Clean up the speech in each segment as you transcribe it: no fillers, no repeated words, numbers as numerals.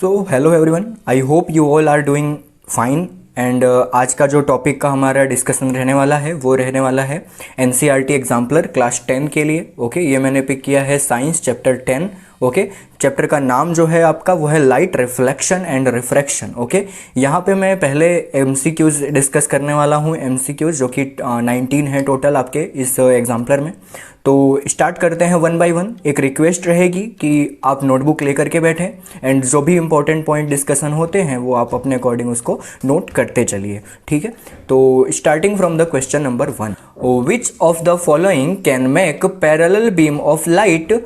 So hello everyone, I hope you all are doing fine. And आज का जो topic का हमारा डिस्कशन रहने वाला है वो रहने वाला है एनसीईआरटी एग्जाम्पलर क्लास 10 के लिए। ओके ये मैंने पिक किया है साइंस चैप्टर 10। ओके चैप्टर का नाम जो है आपका वो है light reflection and refraction. Okay यहाँ पे मैं पहले एमसीक्यूज डिस्कस करने वाला हूँ, एमसीक्यूज जो कि 19 है टोटल आपके इस एग्जाम्पलर में। तो स्टार्ट करते हैं वन बाय वन। एक रिक्वेस्ट रहेगी कि आप नोटबुक लेकर के बैठें एंड जो भी इंपॉर्टेंट पॉइंट डिस्कशन होते हैं वो आप अपने अकॉर्डिंग उसको नोट करते चलिए, ठीक है। तो starting from the question number 1, which of the following can make parallel beam of light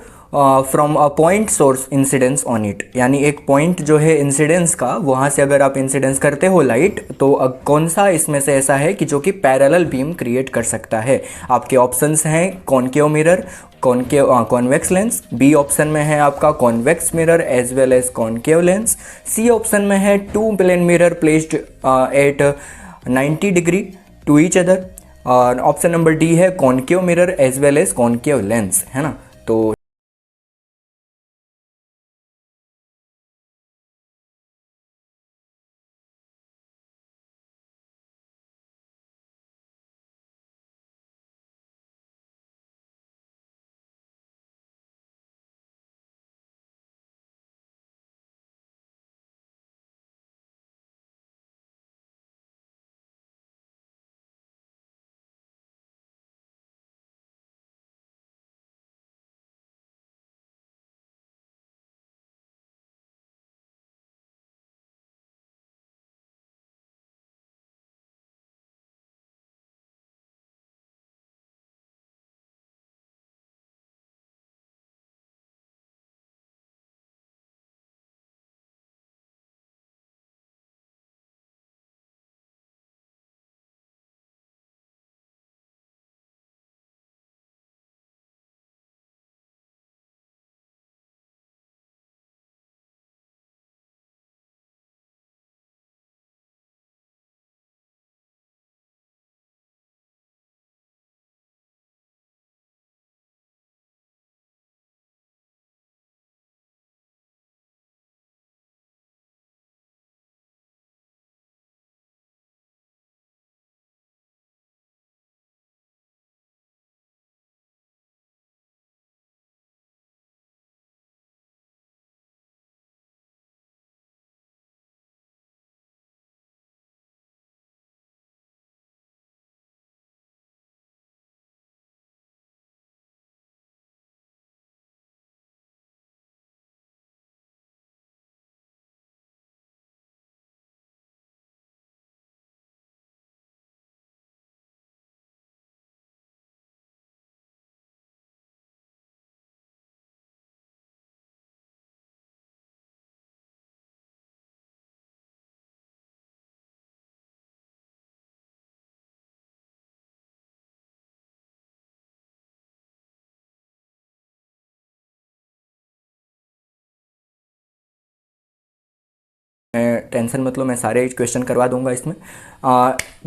from a point source incidence on it. यानी एक पॉइंट जो है इंसिडेंस का, वहाँ से अगर आप इंसिडेंस करते हो लाइट, तो कौन सा इसमें से ऐसा है कि जो कि पैरेलल बीम क्रिएट कर सकता है। आपके ऑप्शंस हैं concave mirror, convex lens. B option में है आपका convex mirror as well as concave lens. C option में है two plane mirror placed at 90 degree to each other. और ऑप्शन नंबर डी है concave mirror as well as concave lens, है ना। तो टेंशन मत लो, मैं सारे क्वेश्चन करवा दूंगा इसमें।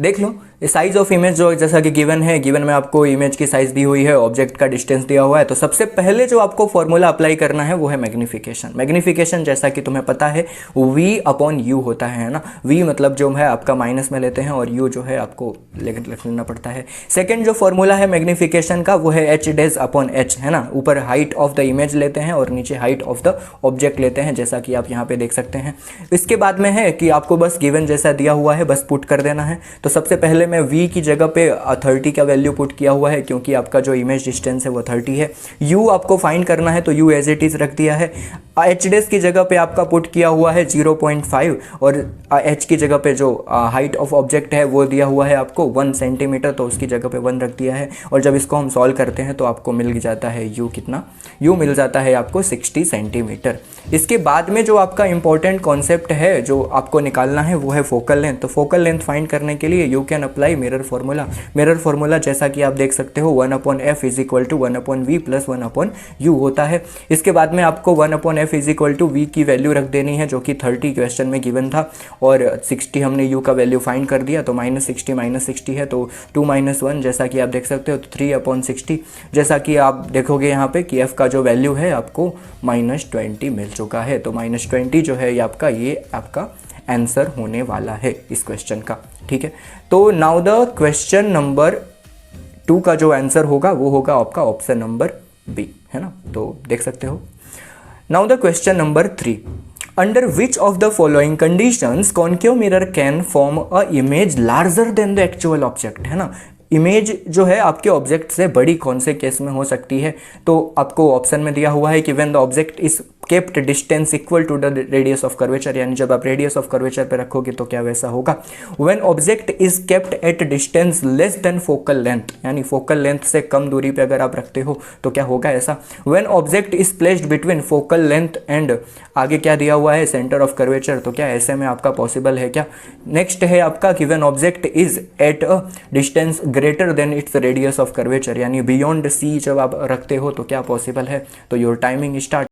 देख लो साइज ऑफ इमेज जो जैसा कि गिवन है, गिवन में आपको इमेज की साइज दी हुई है, ऑब्जेक्ट का डिस्टेंस दिया हुआ है। तो सबसे पहले जो आपको फॉर्मूला अप्लाई करना है वो है मैग्नीफिकेशन। मैग्नीफिकेशन जैसा कि तुम्हें पता है V अपॉन U होता है ना। V मतलब जो है आपका माइनस में लेते हैं और U जो है आपको लेना पड़ता है। सेकेंड जो फॉर्मूला है मैग्नीफिकेशन का वो है H डेज अपॉन H, है ना। ऊपर हाइट ऑफ द इमेज लेते हैं और नीचे हाइट ऑफ द ऑब्जेक्ट लेते हैं, जैसा कि आप यहाँ पे देख सकते हैं। इसके बाद में है कि आपको बस गिवन जैसा दिया हुआ है बस पुट कर देना है। तो सबसे पहले मैं V की जगह पे 30 का वैल्यू पुट किया हुआ है, क्योंकि आपका जो इमेज डिस्टेंस है वो 30 है। U आपको फाइंड करना है तो U एज इट इज रख दिया है। H डेज की जगह पे आपका पुट किया हुआ है 0.5 और H की जगह पे जो हाइट ऑफ ऑब्जेक्ट है वो दिया हुआ है आपको 1 सेंटीमीटर, तो उसकी जगह पे 1 रख दिया है। और जब इसको हम सॉल्व करते हैं तो आपको मिल जाता है U कितना, U मिल जाता है आपको 60 सेंटीमीटर। इसके बाद में जो आपका इंपॉर्टेंट कॉन्सेप्ट है, जो आपको निकालना है वो है फोकल लेंथ। तो फोकल लेंथ फाइंड करने के लिए you can apply mirror formula. Mirror formula जैसा कि आप देख सकते हो 1/f is equal to 1/v plus 1/u होता है। इसके बाद में आपको 1/f is equal to v की वैल्यू रख देनी है जो कि 30 क्वेश्चन में गिवन था, और 60 हमने u का वैल्यू फाइंड कर दिया, तो -60 है, तो 2 - 1 जैसा कि आप देख सकते हो, तो 3/60। जैसा कि आप देखोगे यहाँ पे कि f का जो वैल्यू है आपको -20 मिल चुका है। तो -20 जो है ये आपका आंसर होने वाला है इस क्वेश्चन का, ठीक है। तो नाउ द क्वेश्चन नंबर 2 का जो आंसर होगा वो होगा आपका ऑप्शन नंबर बी, है ना। तो देख सकते हो। Now the question number 3, under which of the following conditions concave mirror can form a image larger than the actual object, है ना। इमेज जो है आपके ऑब्जेक्ट से बड़ी कौन से केस में हो सकती है, तो आपको ऑप्शन में दिया हुआ है कि when the object is kept distance equal to the radius of curvature, यानी जब आप रेडियस ऑफ कर्वेचर पे रखोगे तो क्या वैसा होगा। When object is kept at distance less than focal length, यानी फोकल लेंथ से कम दूरी पे अगर आप रखते हो तो क्या होगा ऐसा। When object is placed between focal length and, आगे क्या दिया हुआ है, सेंटर ऑफ कर्वेचर, तो क्या ऐसे में आपका पॉसिबल है क्या। नेक्स्ट है आपका कि when object is at a distance greater than its radius of curvature, यानी बियॉन्ड सी जब आप रखते हो तो क्या पॉसिबल है। तो your timing start.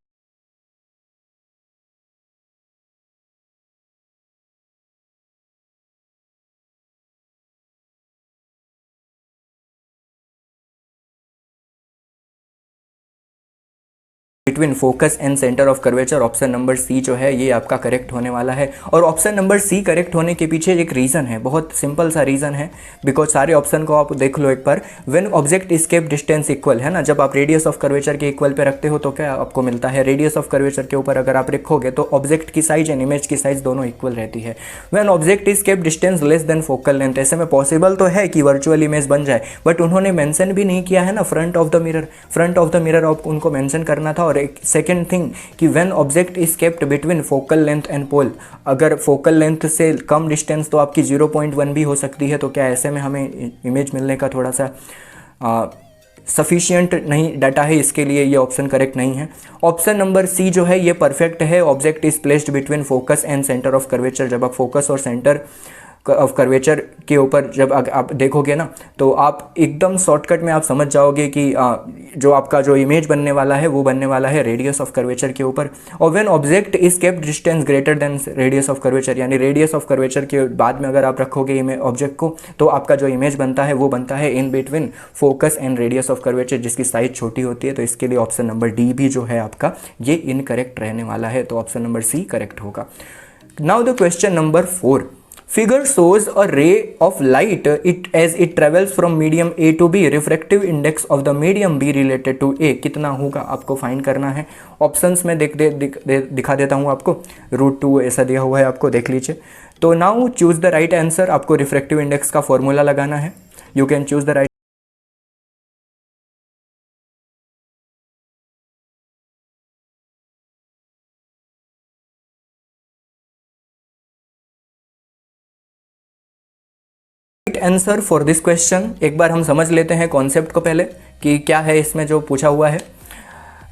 Between focus and centre of curvature, option number C जो है ये आपका करेक्ट होने वाला है। और ऑप्शन नंबर सी करेक्ट होने के पीछे एक रीज़न है, बहुत सिंपल सा रीज़न है, बिकॉज सारे ऑप्शन को आप देख लो एक बार। When object is kept distance equal, है ना, जब आप रेडियस ऑफ कर्वेचर के इक्वल पे रखते हो तो क्या आपको मिलता है, रेडियस ऑफ कर्वेचर के ऊपर अगर आप रखोगे तो ऑब्जेक्ट की साइज एंड इमेज की साइज दोनों इक्वल रहती है। When object is kept distance less than focal length, ऐसे में पॉसिबल तो है कि वर्चुअल इमेज बन जाए, बट उन्होंने मेंशन भी नहीं किया है ना फ्रंट ऑफ द मिरर उनको मेंशन करना था। और एक सेकेंड थिंग कि when object is kept between focal length and pole, अगर फोकल लेंथ से कम डिस्टेंस तो आपकी 0.1 भी हो सकती है, तो क्या ऐसे में हमें इमेज मिलने का थोड़ा सा सफिशिएंट नहीं डाटा है, इसके लिए ये ऑप्शन करेक्ट नहीं है। ऑप्शन नंबर सी जो है ये परफेक्ट है, object is placed between focus and centre of curvature. जब आप फोकस और सेंटर ऑफ कर्वेचर के ऊपर जब आप देखोगे ना तो आप एकदम शॉर्टकट में आप समझ जाओगे कि जो आपका जो इमेज बनने वाला है वो बनने वाला है रेडियस ऑफ कर्वेचर के ऊपर। और when object is kept distance greater then radius of curvature, यानी रेडियस ऑफ कर्वेचर के बाद में अगर आप रखोगे ऑब्जेक्ट को तो आपका जो इमेज बनता है वो बनता है in between focus and radius of curvature, जिसकी साइज छोटी होती है। तो इसके लिए ऑप्शन नंबर डी भी जो है आपका ये इनकरेक्ट रहने वाला है, तो ऑप्शन नंबर सी करेक्ट होगा। Now the question number 4, figure shows a ray of light as it travels from medium A to B, refractive index of the medium B related to A कितना होगा आपको find करना है। Options में दिखा देता हूँ आपको, √2 ऐसा दिया हुआ है, आपको देख लीजिए। तो now choose the right answer, आपको रिफ्रैक्टिव इंडेक्स का फॉर्मूला लगाना है। You can choose the right answer for this question. एक बार हम समझ लेते हैं कॉन्सेप्ट को पहले कि क्या है इसमें जो पूछा हुआ है।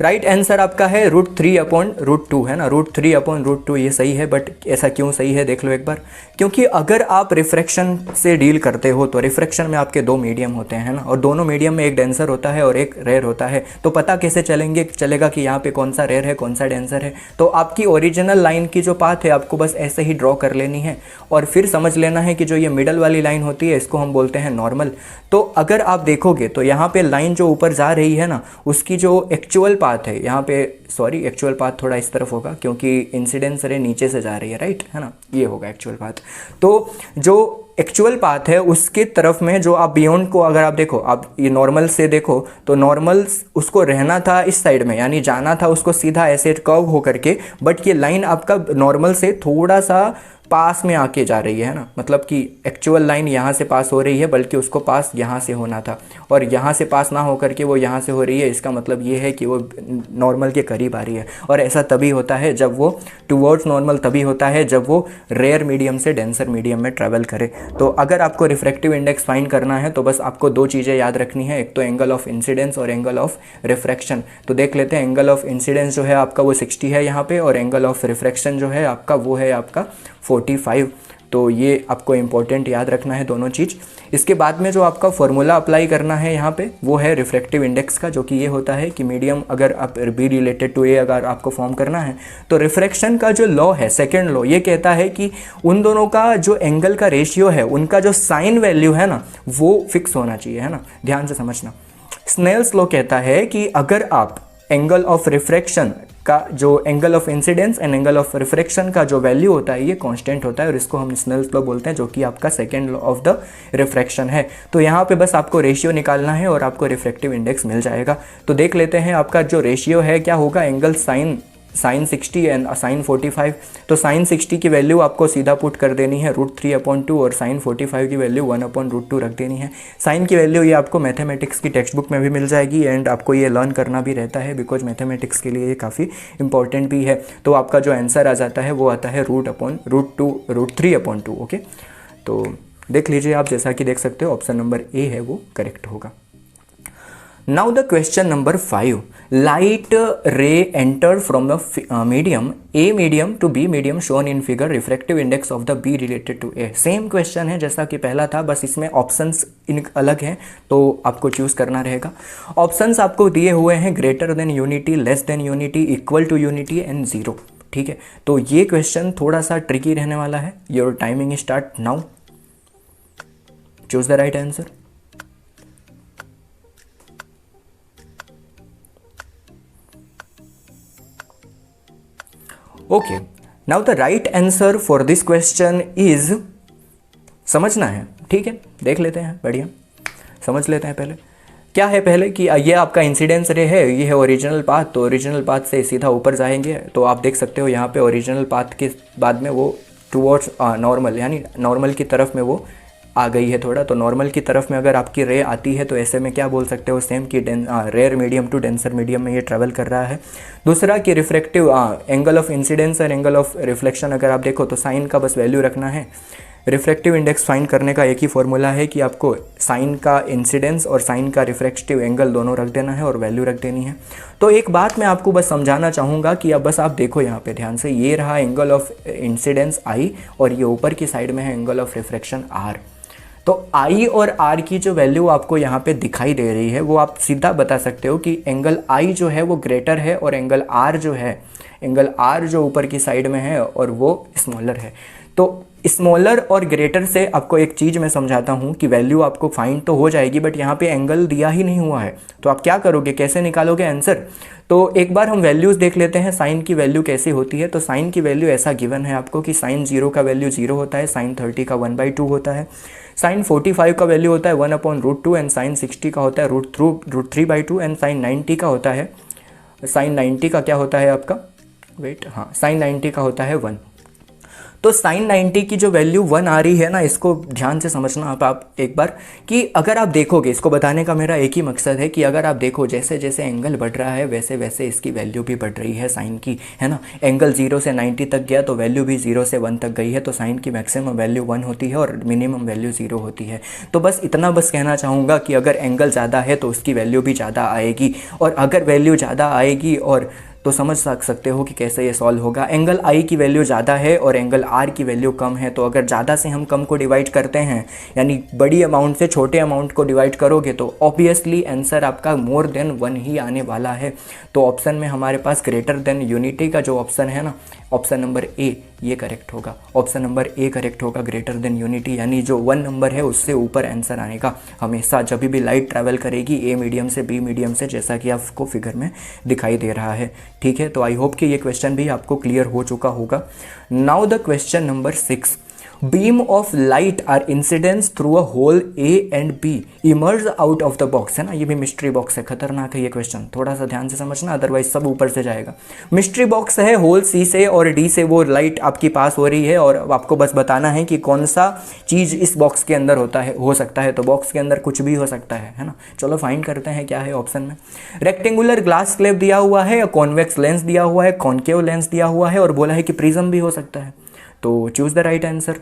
राइट आंसर आपका है √3/√2, है ना, √3/√2 ये सही है। बट ऐसा क्यों सही है देख लो एक बार, क्योंकि अगर आप रिफ्रैक्शन से डील करते हो तो रिफ्रैक्शन में आपके दो मीडियम होते हैं ना, और दोनों मीडियम में एक डेंसर होता है और एक रेयर होता है। तो पता कैसे चलेगा कि यहाँ पे कौन सा रेयर है कौन सा डेंसर है। तो आपकी ओरिजिनल लाइन की जो पाथ है आपको बस ऐसे ही ड्रॉ कर लेनी है, और फिर समझ लेना है कि जो ये मिडल वाली लाइन होती है इसको हम बोलते हैं नॉर्मल। तो अगर आप देखोगे तो यहाँ पे लाइन जो ऊपर जा रही है ना उसकी जो एक्चुअल पाथ है यहाँ पे, सॉरी एक्चुअल पाथ थोड़ा इस तरफ होगा क्योंकि इंसिडेंस रे नीचे से जा रही है, राइट, है ना, ये होगा एक्चुअल पाथ। तो जो एक्चुअल पाथ है उसके तरफ में जो आप बियॉन्ड को अगर आप देखो, आप ये नॉर्मल से देखो तो नॉर्मल उसको रहना था इस साइड में, यानी जाना था उसको सीधा ऐसे कर्व होकर के, बट ये लाइन आपका नॉर्मल से थोड़ा सा पास में आके जा रही है ना, मतलब कि एक्चुअल लाइन यहाँ से पास हो रही है बल्कि उसको पास यहाँ से होना था, और यहाँ से पास ना होकर के वो यहाँ से हो रही है। इसका मतलब ये है कि वो नॉर्मल के करीब आ रही है, और ऐसा तभी होता है जब वो टुवर्ड्स नॉर्मल तभी होता है जब वो रेयर मीडियम से डेंसर मीडियम में ट्रैवल करे। तो अगर आपको रिफ्रैक्टिव इंडेक्स फाइंड करना है तो बस आपको दो चीज़ें याद रखनी है, एक तो एंगल ऑफ इंसिडेंस और एंगल ऑफ रिफ्रैक्शन। तो देख लेते हैं, एंगल ऑफ इंसिडेंस जो है आपका वो 60 है यहाँ पे, और एंगल ऑफ रिफ्रैक्शन जो है आपका वो है आपका 45। तो ये आपको इंपॉर्टेंट याद रखना है दोनों चीज़। इसके बाद में जो आपका फॉर्मूला अप्लाई करना है यहाँ पे वो है रिफ्रैक्टिव इंडेक्स का, जो कि ये होता है कि मीडियम अगर आप बी रिलेटेड टू ए अगर आपको फॉर्म करना है तो रिफ्रैक्शन का जो लॉ है, सेकेंड लॉ, ये कहता है कि उन दोनों का जो एंगल का रेशियो है, उनका जो साइन वैल्यू है ना वो फिक्स होना चाहिए, है ना, ध्यान से समझना। स्नेल्स लॉ कहता है कि अगर आप एंगल ऑफ रिफ्रैक्शन का जो angle of incidence and angle of refraction का जो वैल्यू होता है ये कांस्टेंट होता है, और इसको हम स्नेल्स लॉ बोलते हैं, जो कि आपका second law of the refraction है। तो यहाँ पे बस आपको रेशियो निकालना है और आपको रिफ्रैक्टिव इंडेक्स मिल जाएगा। तो देख लेते हैं आपका जो रेशियो है क्या होगा, एंगल साइन 60 एंड साइन 45। तो साइन 60 की वैल्यू आपको सीधा पुट कर देनी है √3/2, और साइन 45 की वैल्यू 1/√2 रख देनी है। साइन की वैल्यू ये आपको मैथमेटिक्स की टेक्स्ट बुक में भी मिल जाएगी, एंड आपको ये लर्न करना भी रहता है, बिकॉज मैथमेटिक्स के लिए ये काफ़ी इंपॉर्टेंट भी है। तो आपका जो आंसर आ जाता है वो आता है √3/2। ओके, तो देख लीजिए आप, जैसा कि देख सकते हो ऑप्शन नंबर ए है वो करेक्ट होगा। Now the question number 5, light ray entered from the medium to B medium shown in figure, refractive index of the B related to A। Same question है जैसा कि पहला था, बस इसमें ऑप्शंस अलग हैं, तो आपको चूज़ करना रहेगा। ऑप्शंस आपको दिए हुए हैं greater than unity, less than unity, equal to unity and zero. ठीक है, तो ये क्वेश्चन थोड़ा सा ट्रिकी रहने वाला है। Your timing start now, choose the right answer. Okay, now the right answer for this question is, समझना है, ठीक है, देख लेते हैं, बढ़िया समझ लेते हैं। पहले क्या है, पहले कि ये आपका इंसिडेंस रे है, ये है ओरिजिनल पाथ, तो ओरिजिनल पाथ से सीधा ऊपर जाएंगे, तो आप देख सकते हो यहाँ पे ओरिजिनल पाथ के बाद में वो टुवर्ड्स नॉर्मल, यानी नॉर्मल की तरफ में वो आ गई है थोड़ा। तो नॉर्मल की तरफ में अगर आपकी रे आती है तो ऐसे में क्या बोल सकते हो, सेम कि rare medium to denser medium में ये ट्रैवल कर रहा है। दूसरा कि रिफ्रैक्टिव एंगल ऑफ इंसिडेंस और एंगल ऑफ रिफ्लेक्शन अगर आप देखो तो साइन का बस वैल्यू रखना है। रिफ्रैक्टिव इंडेक्स फाइंड करने का एक ही फॉर्मूला है कि आपको साइन का इंसिडेंस और साइन का रिफ्रैक्टिव एंगल दोनों रख देना है और वैल्यू रख देनी है। तो एक बात मैं आपको बस समझाना चाहूँगा कि अब बस आप देखो यहाँ पे ध्यान से, ये रहा एंगल ऑफ इंसिडेंस I, और ये ऊपर की साइड में है एंगल ऑफ रिफ्रैक्शन R। तो I और R की जो वैल्यू आपको यहाँ पे दिखाई दे रही है वो आप सीधा बता सकते हो कि एंगल I जो है वो ग्रेटर है, और एंगल R जो है, एंगल R जो ऊपर की साइड में है और वो स्मॉलर है। तो स्मॉलर और ग्रेटर से आपको एक चीज़ मैं समझाता हूँ कि वैल्यू आपको फाइंड तो हो जाएगी, बट यहाँ पे एंगल दिया ही नहीं हुआ है, तो आप क्या करोगे, कैसे निकालोगे आंसर। तो एक बार हम वैल्यूज़ देख लेते हैं, साइन की वैल्यू कैसे होती है। तो साइन की वैल्यू ऐसा गिवन है आपको कि साइन 0 का वैल्यू 0 होता है, साइन 30 का 1/2 होता है, साइन 45 का वैल्यू होता है 1/√2, एंड साइन 60 का होता है √3/2, एंड साइन 90 का होता है, साइन 90 का क्या होता है आपका, वेट, हाँ, साइन 90 का होता है 1। तो साइन 90 की जो वैल्यू 1 आ रही है ना, इसको ध्यान से समझना आप एक बार, कि अगर आप देखोगे, इसको बताने का मेरा एक ही मकसद है कि अगर आप देखो जैसे जैसे एंगल बढ़ रहा है वैसे वैसे इसकी वैल्यू भी बढ़ रही है साइन की, है ना। एंगल 0 से 90 तक गया तो वैल्यू भी 0 से 1 तक गई है, तो साइन की मैक्सिमम वैल्यू 1 होती है और मिनिमम वैल्यू 0 होती है। तो बस इतना बस कहना चाहूँगा कि अगर एंगल ज़्यादा है तो उसकी वैल्यू भी ज़्यादा आएगी, और अगर वैल्यू ज़्यादा आएगी और तो समझ सकते हो कि कैसे ये सॉल्व होगा। एंगल I की वैल्यू ज़्यादा है और एंगल R की वैल्यू कम है, तो अगर ज़्यादा से हम कम को डिवाइड करते हैं, यानी बड़ी अमाउंट से छोटे अमाउंट को डिवाइड करोगे, तो ऑब्वियसली आंसर आपका मोर देन 1 ही आने वाला है। तो ऑप्शन में हमारे पास ग्रेटर देन यूनिटी का जो ऑप्शन है ना, ऑप्शन नंबर ए, ये करेक्ट होगा। ऑप्शन नंबर ए करेक्ट होगा, ग्रेटर देन यूनिटी, यानी जो 1 नंबर है उससे ऊपर आंसर आने का हमेशा, जब भी लाइट ट्रैवल करेगी ए मीडियम से बी मीडियम से, जैसा कि आपको फिगर में दिखाई दे रहा है। ठीक है, तो आई होप कि ये क्वेश्चन भी आपको क्लियर हो चुका होगा। Now the question number 6, beam of light are incidence through a hole A and B emerge out of the box, है ना। ये भी मिस्ट्री बॉक्स है, खतरनाक है ये क्वेश्चन, थोड़ा सा ध्यान से समझना, अदरवाइज सब ऊपर से जाएगा। मिस्ट्री बॉक्स है, होल सी से और डी से वो लाइट आपकी पास हो रही है, और आपको बस बताना है कि कौन सा चीज़ इस बॉक्स के अंदर होता है, हो सकता है। तो बॉक्स के अंदर कुछ भी हो सकता है ना। चलो फाइंड करते हैं क्या है ऑप्शन में। रेक्टेंगुलर ग्लास स्लैब दिया हुआ है, या कॉन्वेक्स लेंस दिया हुआ है, कॉन्केव लेंस दिया हुआ है, और बोला है कि प्रिज्म भी हो सकता है। तो चूज द राइट आंसर।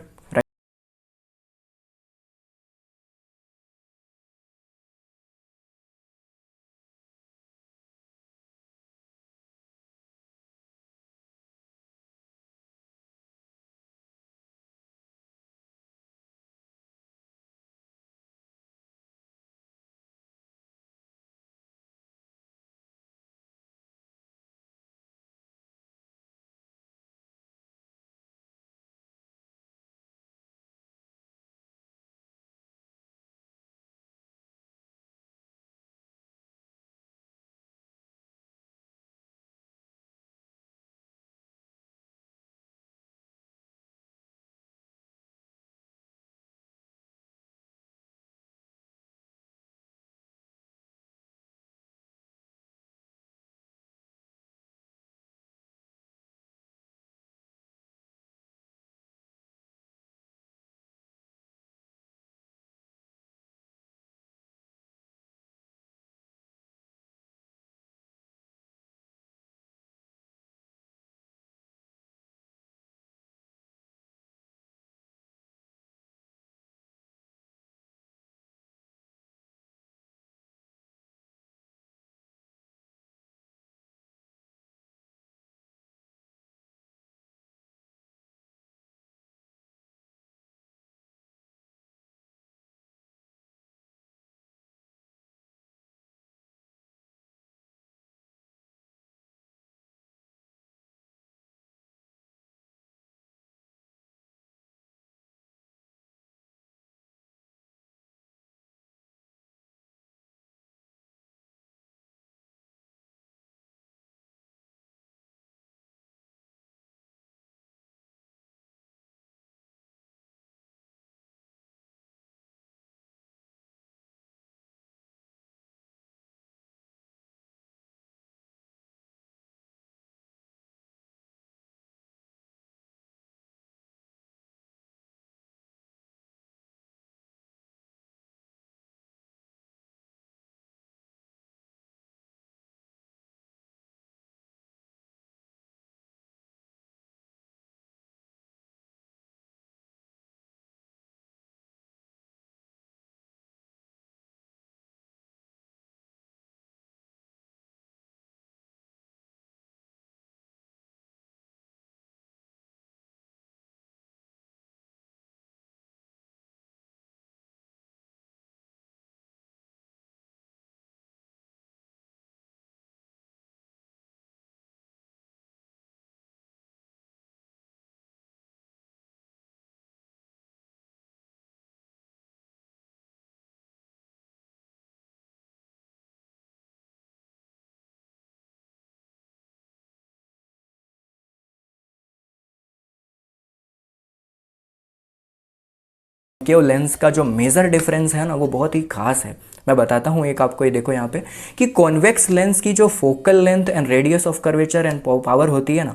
कि वो लेंस का जो मेजर डिफरेंस है ना वो बहुत ही खास है। मैं बताता हूँ एक आपको, ये देखो यहाँ पे कि कॉन्वेक्स लेंस की जो focal length and radius of curvature and power होती है ना,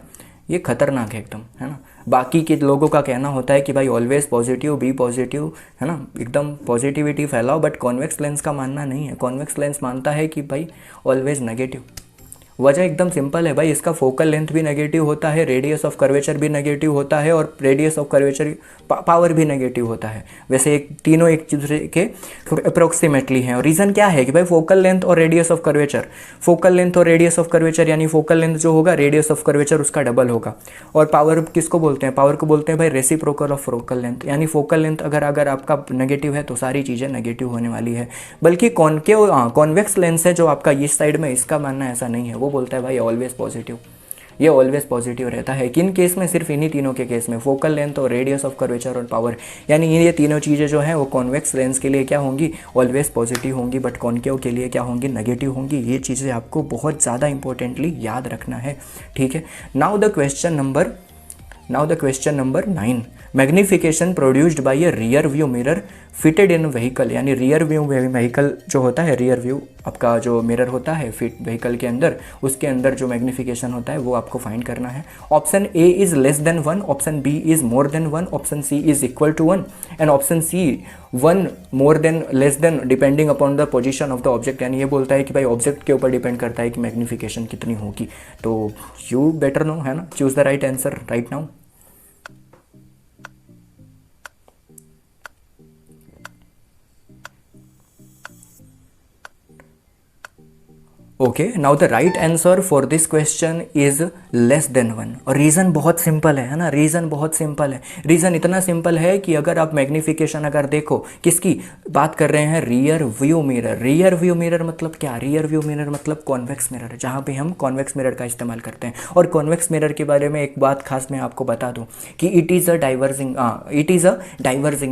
ये खतरनाक है एकदम, है ना। बाकी के लोगों का कहना होता है कि भाई ऑलवेज पॉजिटिव, बी पॉजिटिव, है ना, एकदम पॉजिटिविटी फैलाओ, बट कॉन्वेक्स लेंस का मानना नहीं है। कॉन्वेक्स लेंस मानता है कि भाई ऑलवेज नेगेटिव। वजह एकदम सिंपल है भाई, इसका फोकल लेंथ भी नेगेटिव होता है, रेडियस ऑफ कर्वेचर भी नेगेटिव होता है और रेडियस ऑफ कर्वेचर पावर भी नेगेटिव होता है। वैसे एक तीनों एक दूसरे के अप्रोक्सीमेटली हैं। और रीज़न क्या है कि भाई फोकल लेंथ और radius of curvature, focal length और रेडियस ऑफ कर्वेचर यानी फोकल लेंथ जो होगा रेडियस ऑफ कर्वेचर उसका डबल होगा। और पावर किसको बोलते हैं? पावर को बोलते हैं भाई रेसिप्रोकल ऑफ फोकल लेंथ, यानी फोकल लेंथ अगर आपका नेगेटिव है तो सारी चीज़ें नेगेटिव होने वाली है। बल्कि कॉन्वेक्स लेंस है जो आपका इस साइड में, इसका मानना ऐसा नहीं है। वो बोलता है भाई ऑलवेज पॉजिटिव, ये ऑलवेज पॉजिटिव रहता है। किन केस में? सिर्फ इन्हीं तीनों के केस में, फोकल लेंथ और रेडियस ऑफ कर्वेचर और पावर, यानी ये तीनों चीज़ें जो हैं वो कॉन्वेक्स लेंस के लिए क्या होंगी? ऑलवेज पॉजिटिव होंगी, बट कॉन्केव के लिए क्या होंगी? नेगेटिव होंगी। ये चीज़ें आपको बहुत ज़्यादा इंपॉर्टेंटली याद रखना है, ठीक है। Now the question number 9, magnification produced by A rear view mirror fitted in vehicle, यानी रियर व्यू व्हीकल जो होता है, रियर व्यू आपका जो मिरर होता है फिट व्हीकल के अंदर, उसके अंदर जो मैग्निफिकेशन होता है वो आपको फाइंड करना है। Option A is less than 1, option B is more than 1, option C is equal to 1 and option C 1 more than less than depending upon the position of the object. यानी ये बोलता है कि भाई ऑब्जेक्ट के ऊपर डिपेंड करता है कि मैग्निफिकेशन कितनी होगी। तो यू बेटर नो, है ना, choose the right answer right now. Okay, now the right answer for this question is less than 1। और रीज़न बहुत सिंपल है ना, रीज़न बहुत सिंपल है। रीज़न इतना सिंपल है कि अगर आप मैग्निफिकेशन अगर देखो, किसकी बात कर रहे हैं? Rear view mirror. Rear view mirror मतलब क्या? रियर व्यू मिरर मतलब कॉन्वेक्स मिरर, जहाँ पे हम कॉन्वेक्स मिरर का इस्तेमाल करते हैं। और कॉन्वेक्स मिरर के बारे में एक बात खास मैं आपको बता दूँ कि it is a diverging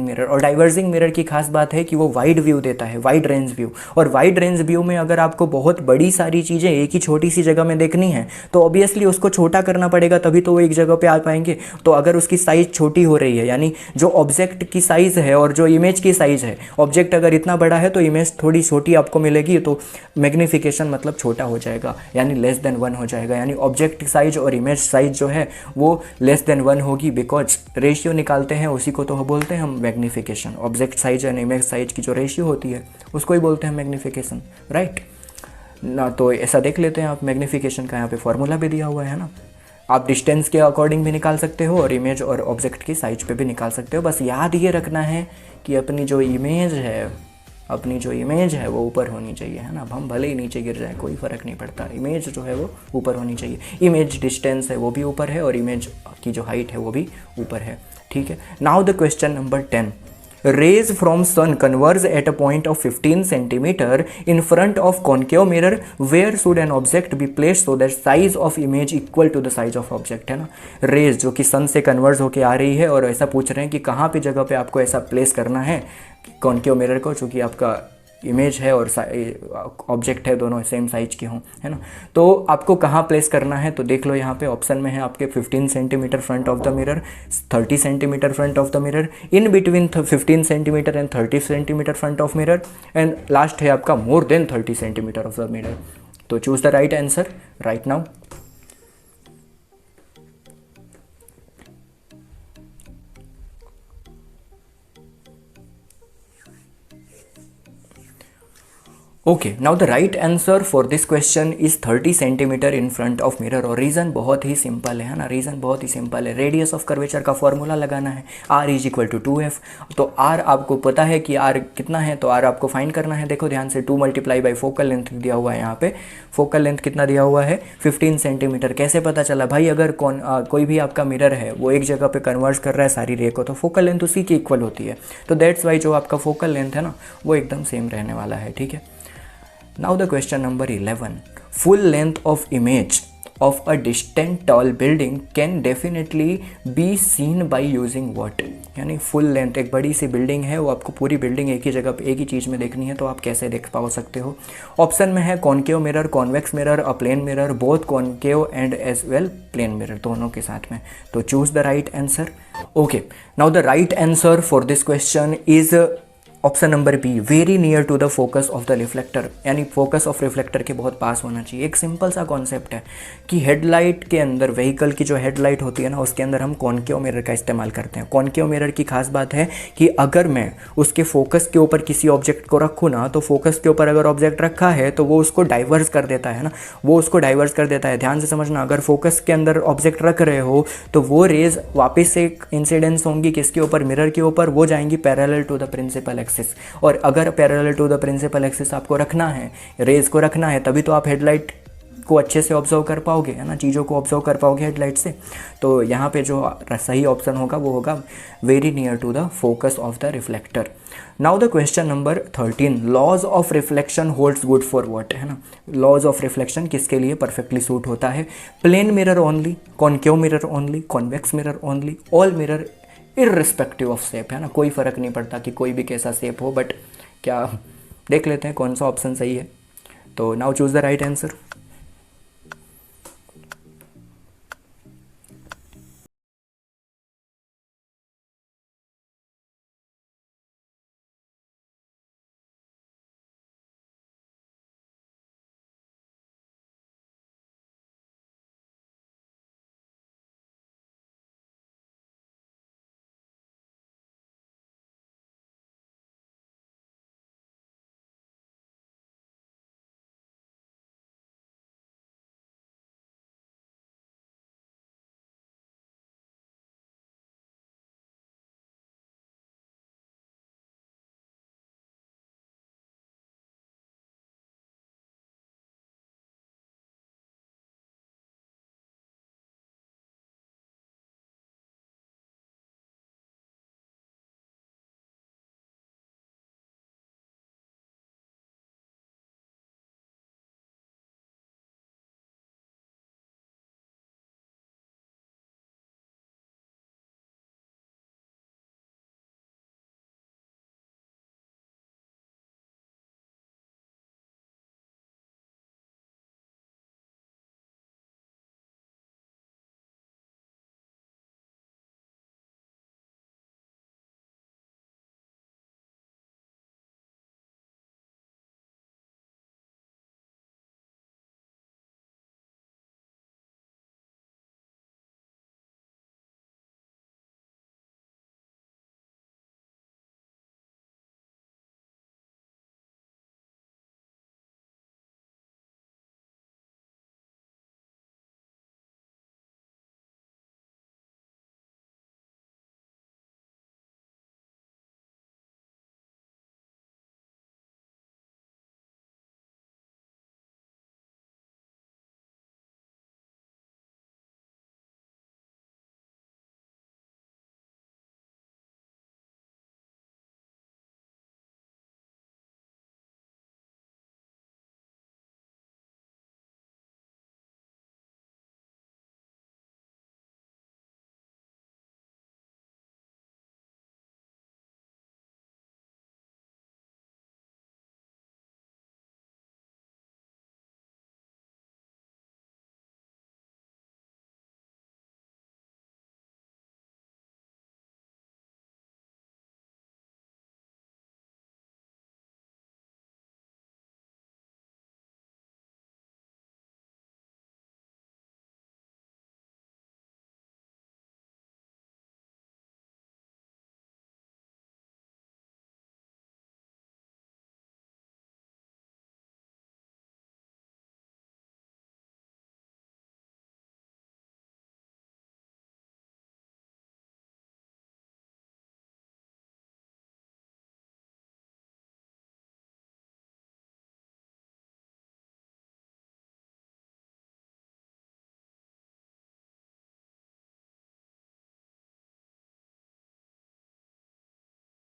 mirror. और डाइवर्जिंग मिरर की खास बात है कि वो वाइड व्यू देता है, वाइड रेंज व्यू। और वाइड रेंज व्यू में अगर आपको बहुत बड़ी सारी चीज़ें एक ही छोटी सी जगह में देखनी है तो ऑब्वियसली उसको छोटा करना पड़ेगा, तभी तो वो एक जगह पे आ पाएंगे। तो अगर उसकी साइज़ छोटी हो रही है, यानी जो ऑब्जेक्ट की साइज़ है और जो इमेज की साइज़ है, ऑब्जेक्ट अगर इतना बड़ा है तो इमेज थोड़ी छोटी आपको मिलेगी, तो मैग्निफिकेशन मतलब छोटा हो जाएगा, यानी लेस देन 1 हो जाएगा। यानी ऑब्जेक्ट साइज और इमेज साइज जो है वो लेस देन 1 होगी, बिकॉज रेशियो निकालते हैं उसी को तो बोलते हैं हम magnification. Object size and image size की जो रेशियो होती है उसको ही बोलते हैं मैग्निफिकेशन, राइट ना। तो ऐसा देख लेते हैं आप, मैग्निफिकेशन का यहाँ पे फॉर्मूला भी दिया हुआ है ना। आप डिस्टेंस के अकॉर्डिंग भी निकाल सकते हो और इमेज और ऑब्जेक्ट की साइज पे भी निकाल सकते हो। बस याद ये रखना है कि अपनी जो इमेज है वो ऊपर होनी चाहिए, है ना। अब हम भले ही नीचे गिर जाए कोई फ़र्क नहीं पड़ता, इमेज जो है वो ऊपर होनी चाहिए। इमेज डिस्टेंस है वो भी ऊपर है और इमेज की जो हाइट है वो भी ऊपर है, ठीक है। Now the question number 10, rays from sun converge at a point of 15 centimeter in front of concave mirror. Where should an object be placed so that size of image equal to the size of object, है ना। Raise जो कि सन से converge होके आ रही है और ऐसा पूछ रहे हैं कि कहाँ पे जगह पे आपको ऐसा प्लेस करना है कॉन्केव मिरर को, चूँकि आपका इमेज है और ऑब्जेक्ट है दोनों सेम साइज के हों, है ना। तो आपको कहाँ प्लेस करना है तो देख लो, यहाँ पे ऑप्शन में है आपके 15 centimetre front of the mirror, 30 centimetre front of the mirror, in between 15 centimetre and 30 centimetre front of mirror, and last है आपका more than 30 centimetre of the mirror. तो choose the right answer right now. Okay, now the right answer for this question is 30 centimetre in front of mirror. और reason बहुत ही simple है ना, reason बहुत ही सिंपल है। रेडियस ऑफ कर्वेचर का फॉर्मूला लगाना है, r is equal to 2f। तो r आपको पता है कि r कितना है, तो r आपको फाइंड करना है। देखो ध्यान से, 2 मल्टीप्लाई बाई फोकल लेंथ दिया हुआ है यहाँ पे। फोकल लेंथ कितना दिया हुआ है? 15 सेंटीमीटर। कैसे पता चला भाई? अगर कोई भी आपका मिरर है वो एक जगह पे कन्वर्ट कर रहा है सारी रे को, तो फोकल लेंथ उसी की इक्वल होती है। तो दैट्स वाई जो आपका फोकल लेंथ है ना वो एकदम सेम रहने वाला है, ठीक है। Now the question number 11, full length of image of a distant tall building can definitely be seen by using what? यानी फुल लेंथ एक बड़ी सी बिल्डिंग है, वो आपको पूरी बिल्डिंग एक ही जगह पे एक ही चीज़ में देखनी है, तो आप कैसे देख पा सकते हो। ऑप्शन में है concave mirror, convex mirror, a plane mirror, both concave and as well plane mirror, दोनों के साथ में। तो choose the right answer. Okay, now the right answer for this question is option number B, very near to the focus of the reflector, यानी focus of reflector के बहुत पास होना चाहिए। एक सिंपल सा कॉन्सेप्ट है कि हेडलाइट के अंदर, व्हीकल की जो हेडलाइट होती है ना, उसके अंदर हम कॉनकेव मिरर का इस्तेमाल करते हैं। कॉनकेव मिरर की खास बात है कि अगर मैं उसके फोकस के ऊपर किसी ऑब्जेक्ट को रखूँ ना, तो फोकस के ऊपर अगर ऑब्जेक्ट रखा है तो वो उसको डाइवर्स कर देता है ना, वो उसको डाइवर्स कर देता है। ध्यान से समझना, अगर फोकस के अंदर ऑब्जेक्ट रख रहे हो तो वो रेज वापस से इंसिडेंस होंगी किसके ऊपर, मिरर के ऊपर, वो जाएंगी parallel to the principal axis. और अगर parallel to the principal axis आपको रखना है, रेज को रखना है, तभी तो आप हेडलाइट को अच्छे से ऑब्जर्व कर पाओगे, है ना, चीज़ों को ऑब्जर्व कर पाओगे हेडलाइट से। तो यहाँ पे जो सही ऑप्शन होगा वो होगा very near to the focus of the reflector. Now the question number 13, laws of reflection holds good for what, है ना। लॉज ऑफ रिफ्लेक्शन किसके लिए परफेक्टली सूट होता है? Plane mirror only, concave mirror only, convex mirror only, all mirror irrespective of shape, है ना, कोई फ़र्क नहीं पड़ता कि कोई भी कैसा शेप हो। बट क्या, देख लेते हैं कौन सा ऑप्शन सही है। तो now choose the right answer.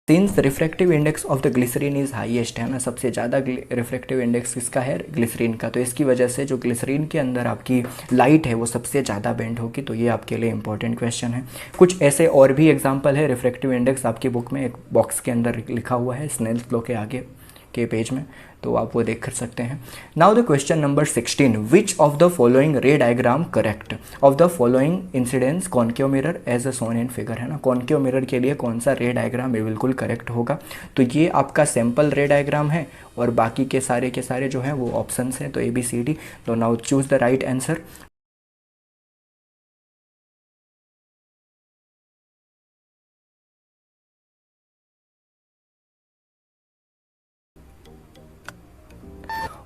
Since refractive index of the glycerine is highest, है ना, सबसे ज़्यादा रिफ्रैक्टिव इंडेक्स किसका है, ग्लिसरीन का, तो इसकी वजह से जो ग्लिसरीन के अंदर आपकी लाइट है वो सबसे ज़्यादा बेंड होगी। तो ये आपके लिए इंपॉर्टेंट क्वेश्चन है। कुछ ऐसे और भी एग्जांपल है रिफ्रैक्टिव इंडेक्स, आपकी बुक में एक बॉक्स के अंदर लिखा हुआ है स्नेल्स लॉ के आगे के पेज में, तो आप वो देख कर सकते हैं। Now the question number 16, which of the following ray diagram correct of the following incidence concave mirror as a shown in figure, है ना, कॉन्केव मिरर के लिए कौन सा रे डायग्राम ये बिल्कुल करेक्ट होगा। तो ये आपका सैम्पल रे डायग्राम है और बाकी के सारे जो हैं वो ऑप्शंस हैं, तो ABCD। तो now choose the right answer.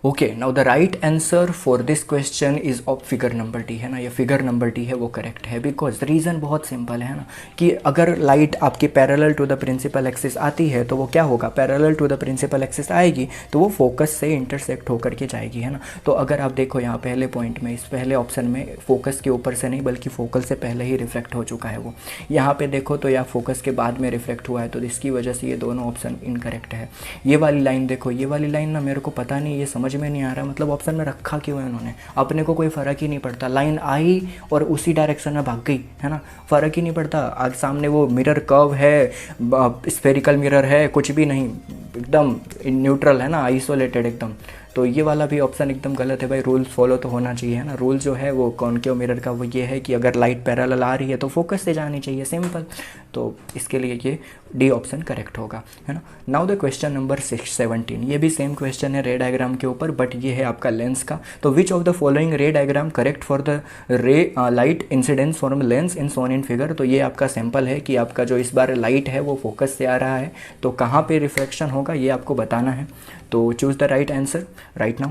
Okay, now the right answer for this question is of figure number D, है ना, ये फिगर नंबर डी है वो करेक्ट है। बिकॉज रीज़न बहुत सिंपल है ना, कि अगर लाइट आपकी parallel to the principal axis आती है तो वो क्या होगा, parallel to the principal axis आएगी तो वो फोकस से इंटरसेक्ट होकर के जाएगी, है ना। तो अगर आप देखो यहाँ पहले पॉइंट में, इस पहले ऑप्शन में फोकस के ऊपर से नहीं बल्कि फोकल से पहले ही रिफ्लेक्ट हो चुका है वो। यहाँ पे देखो तो या फोकस के बाद में रिफ्लेक्ट हुआ है, तो इसकी वजह से ये दोनों ऑप्शन इनकरेक्ट है। ये वाली लाइन देखो, ये वाली लाइन ना मेरे को पता नहीं, ये समझ में नहीं आ रहा, मतलब ऑप्शन में रखा क्यों है उन्होंने, अपने को कोई फ़र्क ही नहीं पड़ता, लाइन आई और उसी डायरेक्शन में भाग गई, है ना, फ़र्क ही नहीं पड़ता। आज सामने वो मिरर कर्व है, स्फेरिकल मिरर है, कुछ भी नहीं, एकदम न्यूट्रल है ना, आइसोलेटेड एकदम। तो ये वाला भी ऑप्शन एकदम गलत है भाई, रूल्स फॉलो तो होना चाहिए, है ना। रूल जो है वो कॉन्केव मिरर का वो ये है कि अगर लाइट पैरेलल आ रही है तो फोकस से जानी चाहिए, सिंपल। तो इसके लिए ये डी ऑप्शन करेक्ट होगा, है ना। नाउ द क्वेश्चन नंबर 17, ये भी सेम क्वेश्चन है रे डायग्राम के ऊपर, बट ये है आपका लेंस का। तो which of the following ray diagram correct for the ray light incidence from lens in shown in figure. तो ये आपका सैंपल है कि आपका जो इस बार लाइट है वो फोकस से आ रहा है, तो कहाँ पे रिफ्लेक्शन होगा ये आपको बताना है। तो choose the right answer right now.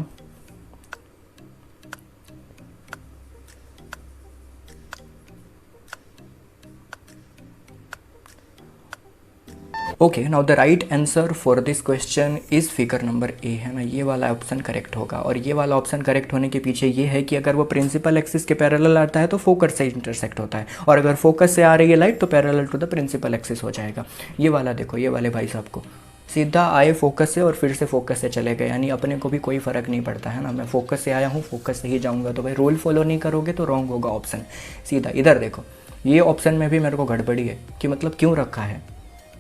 Okay, now the right answer for this question is figure number A, है ना, ये वाला ऑप्शन करेक्ट होगा। और ये वाला ऑप्शन करेक्ट होने के पीछे ये है कि अगर वो प्रिंसिपल एक्सिस के पैरेलल आता है तो फोकस से इंटरसेक्ट होता है, और अगर फोकस से आ रही है लाइट तो parallel to the principal axis हो जाएगा। ये वाला देखो, ये वाले भाई साहब को सीधा आए फोकस से और फिर से फोकस से चले गए, यानी अपने को भी कोई फ़र्क नहीं पड़ता, है ना, मैं फोकस से आया हूँ फोकस से ही जाऊँगा। तो भाई रूल फॉलो नहीं करोगे तो रॉन्ग होगा ऑप्शन, सीधा। इधर देखो, ये ऑप्शन में भी मेरे को गड़बड़ी है कि मतलब क्यों रखा है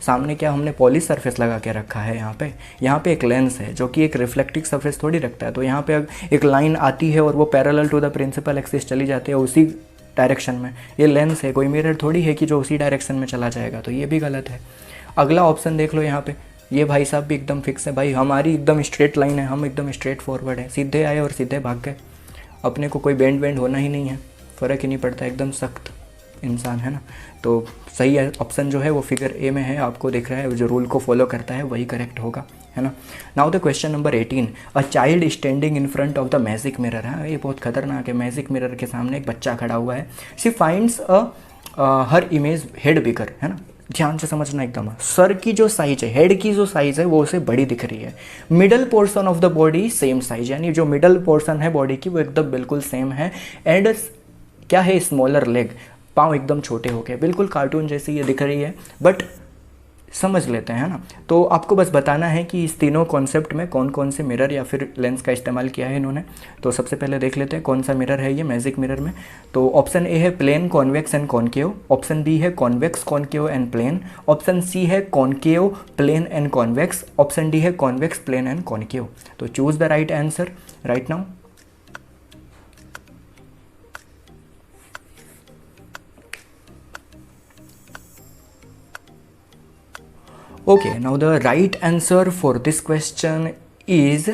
सामने, क्या हमने पॉलिश सरफेस लगा के रखा है यहाँ पे एक लेंस है जो कि एक रिफ्लेक्टिव सरफेस थोड़ी रखता है। तो यहाँ पे एक लाइन आती है और वो parallel to the principal axis चली जाती है उसी डायरेक्शन में, ये लेंस है, कोई मिरर थोड़ी है कि जो उसी डायरेक्शन में चला जाएगा, तो ये भी गलत है। अगला ऑप्शन देख लो, यहाँ पे ये भाई साहब भी एकदम फिक्स है, भाई हमारी एकदम स्ट्रेट लाइन है, हम एकदम स्ट्रेट फॉरवर्ड है, सीधे आए और सीधे भाग गए, अपने को कोई बेंड वेंड होना ही नहीं है, फ़र्क ही नहीं पड़ता, एकदम सख्त इंसान, है ना। तो सही ऑप्शन जो है वो फिगर ए में है, आपको दिख रहा है, जो रूल को फॉलो करता है वही करेक्ट होगा, है ना। Now the question number 18, a child standing in front of the magic mirror, है, ये बहुत खतरनाक है। मैजिक मिरर के सामने एक बच्चा खड़ा हुआ है, she finds her image head bigger, है ना, ध्यान से समझना एकदम, सर की जो साइज है, हेड की जो साइज है वो उसे बड़ी दिख रही है, middle portion of the body same size, यानी जो मिडल पोर्शन है बॉडी की वो एकदम बिल्कुल सेम है, एंड क्या है, स्मॉलर लेग, पाँव एकदम छोटे हो गए, बिल्कुल कार्टून जैसी ये दिख रही है, बट समझ लेते हैं ना। तो आपको बस बताना है कि इस तीनों कॉन्सेप्ट में कौन कौन से मिरर या फिर लेंस का इस्तेमाल किया है इन्होंने। तो सबसे पहले देख लेते हैं कौन सा मिरर है ये मैजिक मिरर में। तो ऑप्शन ए है plane convex and concave, option B है convex concave and plane, option C है concave plane and convex, option D है कॉन्वेक्स प्लेन एंड कॉन्केव। तो choose the right answer right now. Okay, now the right answer for this question is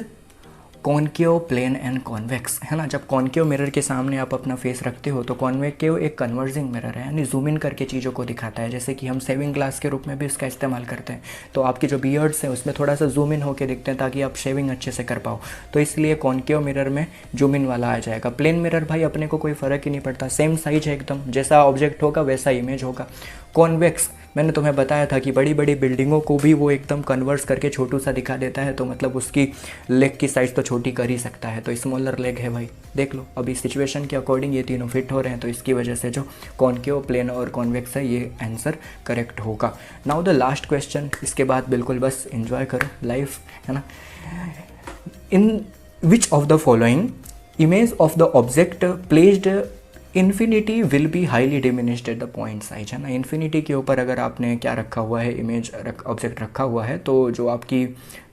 concave plane and convex, है ना। जब concave mirror के सामने आप अपना face रखते हो तो कॉन्वेक्टिव एक कन्वर्जिंग मिरर है, यानी जूम इन करके चीज़ों को दिखाता है, जैसे कि हम सेविंग ग्लास के रूप में भी इसका इस्तेमाल करते हैं। तो आपके जो बियर्ड्स हैं उसमें थोड़ा सा जूम इन होकर दिखते हैं ताकि आप शेविंग अच्छे से कर पाओ, तो इसलिए कॉन्केव मिरर में जूम इन वाला आ जाएगा। प्लेन मिरर भाई अपने को कोई फ़र्क ही नहीं पड़ता, सेम साइज है एकदम, जैसा ऑब्जेक्ट होगा वैसा इमेज होगा। कॉन्वेक्स मैंने तुम्हें बताया था कि बड़ी बड़ी बिल्डिंगों को भी वो एकदम कन्वर्स करके छोटू सा दिखा देता है, तो मतलब उसकी लेग की साइज़ तो छोटी कर ही सकता है, तो स्मॉलर लेग है भाई। देख लो अभी सिचुएशन के अकॉर्डिंग ये तीनों फिट हो रहे हैं, तो इसकी वजह से जो कॉनकेव, प्लेन और कॉन्वेक्स है ये आंसर करेक्ट होगा। नाउ द लास्ट क्वेश्चन, इसके बाद बिल्कुल बस एंजॉय करो लाइफ, है ना। In which of the following image of the object placed infinity will be highly diminished at the point size, है ना। इन्फिनिटी के ऊपर अगर आपने क्या रखा हुआ है, इमेज ऑब्जेक्ट रखा हुआ है, तो जो आपकी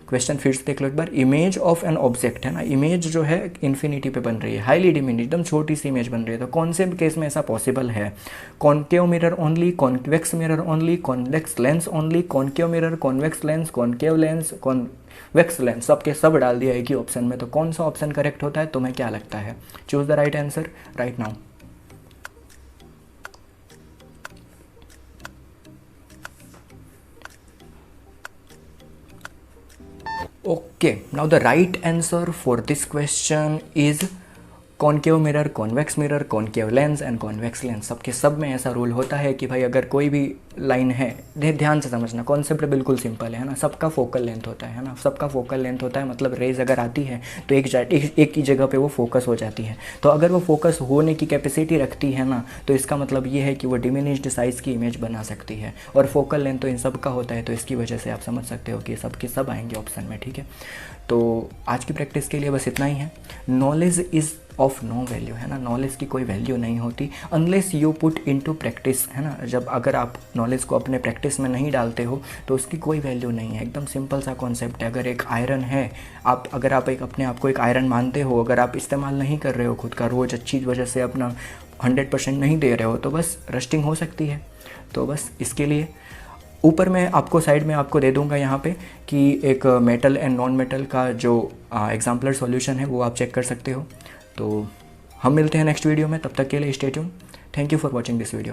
क्वेश्चन फिर से देख लो एक बार, इमेज ऑफ एन ऑब्जेक्ट, है ना, इमेज जो है इन्फिनिटी पे बन रही है, हाईली डिमिनिश्ड, एकदम छोटी सी इमेज बन रही है, तो कौन से केस में ऐसा पॉसिबल है? Concave mirror only, convex mirror only, convex lens only, concave mirror, convex lens, concave lens, convex lens, सबके सब डाल दिया एक ही ऑप्शन में, तो कौन सा ऑप्शन करेक्ट होता है? तुम्हें क्या लगता है? Choose the right answer right now. Okay, now the right answer for this question is concave mirror, convex mirror, concave lens and convex lens. सबके सब में ऐसा रूल होता है कि भाई अगर कोई भी लाइन है, ध्यान से समझना, कॉन्सेप्ट बिल्कुल सिंपल है ना, सबका फोकल लेंथ होता है ना, सबका फोकल लेंथ होता है, मतलब रेज अगर आती है तो एक ही जगह पे वो फोकस हो जाती है, तो अगर वो फोकस होने की कैपेसिटी रखती है ना, तो इसका मतलब ये है कि वो डिमिनिश्ड साइज़ की इमेज बना सकती है, और फोकल लेंथ तो इन सब का होता है, तो इसकी वजह से आप समझ सकते हो कि सब के सब आएंगे ऑप्शन में, ठीक है। तो आज की प्रैक्टिस के लिए बस इतना ही है। Knowledge is of no value, है ना, नॉलेज की कोई वैल्यू नहीं होती unless you put into practice, है ना। जब अगर आप नॉलेज को अपने प्रैक्टिस में नहीं डालते हो तो उसकी कोई वैल्यू नहीं है। एकदम सिंपल सा कॉन्सेप्ट है। अगर एक आयरन है, अगर आप अपने आप को एक आयरन मानते हो, अगर आप इस्तेमाल नहीं कर रहे हो खुद का रोज़ अच्छी वजह से अपना 100% नहीं दे रहे हो, तो बस रस्टिंग हो सकती है। तो बस इसके लिए ऊपर मैं आपको साइड में आपको दे दूंगा यहाँ पे कि एक मेटल एंड नॉन मेटल का जो एग्जाम्पलर सॉल्यूशन है वो आप चेक कर सकते हो। तो हम मिलते हैं नेक्स्ट वीडियो में, तब तक के लिए stay tune. Thank you for watching this video.